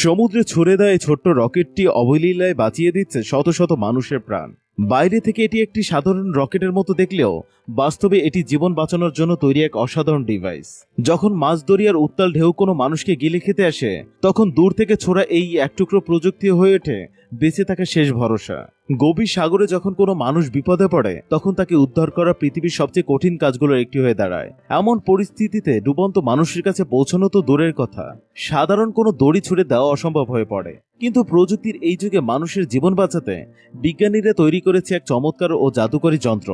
সমুদ্রে ছুড়ে দেয় এই ছোট্ট রকেটটি অবলীলায় বাঁচিয়ে দিচ্ছে শত শত মানুষের প্রাণ। বাইরে থেকে এটি একটি সাধারণ রকেটের মতো দেখলেও বাস্তবে এটি জীবন বাঁচানোর জন্য তৈরি এক অসাধারণ ডিভাইস। যখন মাছ দরিয়ার উত্তাল ঢেউ কোনো মানুষকে গিলে খেতে আসে, তখন দূর থেকে ছোড়া এই এক টুকরো প্রযুক্তি হয়ে ওঠে বেঁচে থাকা শেষ ভরসা। গভীর সাগরে যখন কোনো মানুষ বিপদে পড়ে, তখন তাকে উদ্ধার করা পৃথিবীর সবচেয়ে কঠিন কাজগুলোর একটি হয়ে দাঁড়ায়। এমন পরিস্থিতিতে ডুবন্ত মানুষের কাছে পৌঁছানো তো দূরের কথা, সাধারণ কোনো দড়ি ছুড়ে দেওয়া অসম্ভব হয়ে পড়ে। কিন্তু প্রযুক্তির এই যুগে মানুষের জীবন বাঁচাতে বিজ্ঞানীরা তৈরি করেছে এক চমৎকার ও জাদুকরী যন্ত্র।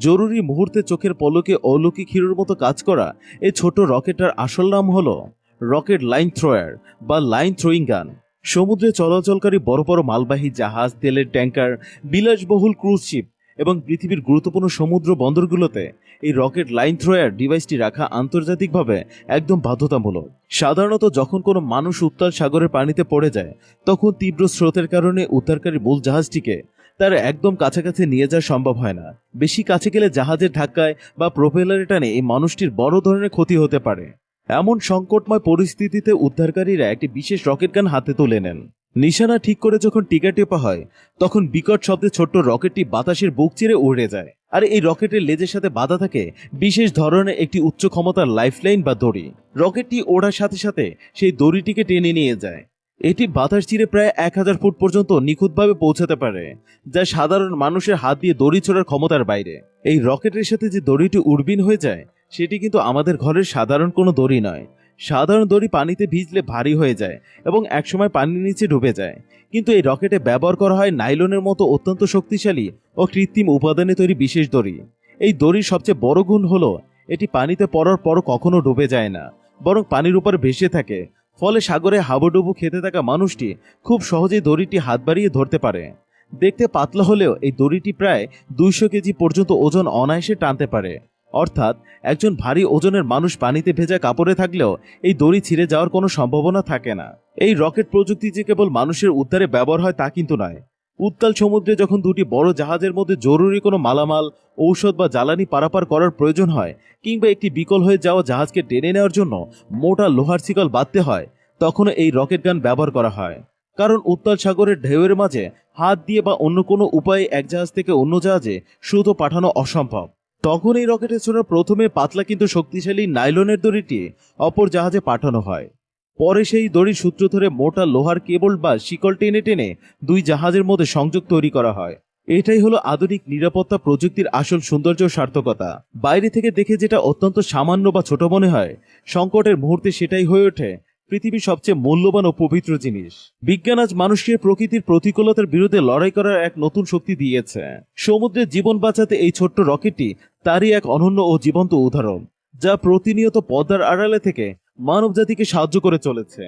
জরুরি মুহূর্তে চোখের পলকে অলৌকিক হিরোর মতো কাজ করা এই ছোট রকেটের আসল নাম হলো রকেট লাইন থ্রোয়ার বা লাইন থ্রোয়িং গান। সমুদ্রে চলাচলকারী বড় বড় মালবাহী জাহাজ, তেলের ট্যাঙ্কার, বিলাসবহুল ক্রুজ শিপ এবং পৃথিবীর গুরুত্বপূর্ণ সমুদ্র বন্দরগুলোতে এই রকেট লাইন থ্রোয়ার ডিভাইসটি রাখা আন্তর্জাতিকভাবে একদম বাধ্যতামূলক। সাধারণত যখন কোনো মানুষ উত্তাল সাগরের পানিতে পড়ে যায়, তখন তীব্র স্রোতের কারণে উদ্ধারকারী মূল জাহাজটিকে তার একদম কাছাকাছি নিয়ে যাওয়া সম্ভব হয় না। বেশি কাছে গেলে জাহাজের ধাক্কায় বা প্রোপেলারের টানে এই মানুষটির বড় ধরনের ক্ষতি হতে পারে। এমন সংকটময় পরিস্থিতিতে উদ্ধারকারীরা একটি বিশেষ রকেট গান হাতে তুলে নেন। নিশানা ঠিক করে যখন টিকা টেপা হয়, তখন বিকট শব্দে ছোট্ট রকেটটি বাতাসের বুক চিরে উড়ে যায়। আর এই রকেটের লেজের সাথে বাঁধা থাকে বিশেষ ধরনের একটি উচ্চ ক্ষমতার লাইফলাইন বা দড়ি। রকেটটি ওড়ার সাথে সাথে সেই দড়িটিকে টেনে নিয়ে যায়। এটি বাতাস চিরে প্রায় 1000 ফুট পর্যন্ত নিখুঁতভাবে পৌঁছাতে পারে, যা সাধারণ মানুষের হাত দিয়ে দড়ি ছোড়ার ক্ষমতার বাইরে। এই রকেটের সাথে যে দড়িটি উড়বিন হয়ে যায়, সেটি কিন্তু আমাদের ঘরের সাধারণ কোনো দড়ি নয়। সাধারণ দড়ি পানিতে ভিজলে ভারী হয়ে যায় এবং একসময় পানির নিচে ডুবে যায়। কিন্তু এই রকেটে ব্যবহার করা হয় নাইলনের মতো অত্যন্ত শক্তিশালী ও কৃত্রিম উপাদানে তৈরি বিশেষ দড়ি। এই দড়ির সবচেয়ে বড় গুণ হলো এটি পানিতে পড়ার পরও কখনো ডুবে যায় না, বরং পানির উপর ভেসে থাকে। ফলে সাগরে হাবুডুবু খেতে থাকা মানুষটি খুব সহজেই দড়িটি হাত বাড়িয়ে ধরতে পারে। দেখতে পাতলা হলেও এই দড়িটি প্রায় 200 কেজি পর্যন্ত ওজন অনায়াসে টানতে পারে। অর্থাৎ একজন ভারী ওজনের মানুষ পানিতে ভেজা কাপড়ে থাকলেও এই দড়ি ছিঁড়ে যাওয়ার কোনো সম্ভাবনা থাকে না। এই রকেট প্রযুক্তি যে কেবল মানুষের উদ্ধারে ব্যবহার হয় তা কিন্তু নয়। উত্তাল সমুদ্রে যখন দুটি বড় জাহাজের মধ্যে জরুরি কোনো মালামাল, ঔষধ বা জ্বালানি পারাপার করার প্রয়োজন হয়, কিংবা একটি বিকল হয়ে যাওয়া জাহাজকে টেনে নেওয়ার জন্য মোটা লোহার শিকল বাঁধতে হয়, তখন এই রকেট গান ব্যবহার করা হয়। কারণ উত্তাল সাগরের ঢেউয়ের মাঝে হাত দিয়ে বা অন্য কোনো উপায়ে এক জাহাজ থেকে অন্য জাহাজে সুতো পাঠানো অসম্ভব। তখন এই রকেটে ছোড়া প্রথমে পাতলা কিন্তু শক্তিশালী নাইলনের দড়িটি অপর জাহাজে পাঠানো হয়। পরে সেই দড়ির সূত্র ধরে মোটা লোহার কেবল বা শিকল টেনে টেনে দুই জাহাজের মধ্যে সংযোগ তৈরি করা হয়। এটাই হলো আধুনিক নিরাপত্তা প্রযুক্তির আসল সৌন্দর্য ও সার্থকতা। বাইরে থেকে দেখে যেটা অত্যন্ত সামান্য বা ছোট মনে হয়, সংকটের মুহূর্তে সেটাই হয়ে ওঠে পৃথিবীর সবচেয়ে মূল্যবান ও পবিত্র জিনিস। বিজ্ঞান আজ মানুষকে প্রকৃতির প্রতিকূলতার বিরুদ্ধে লড়াই করার এক নতুন শক্তি দিয়েছে। সমুদ্রের জীবন বাঁচাতে এই ছোট্ট রকেটটি তারই এক অনন্য ও জীবন্ত উদাহরণ, যা প্রতিনিয়ত পর্দার আড়ালে থেকে মানবজাতিকে সাহায্য করে চলেছে।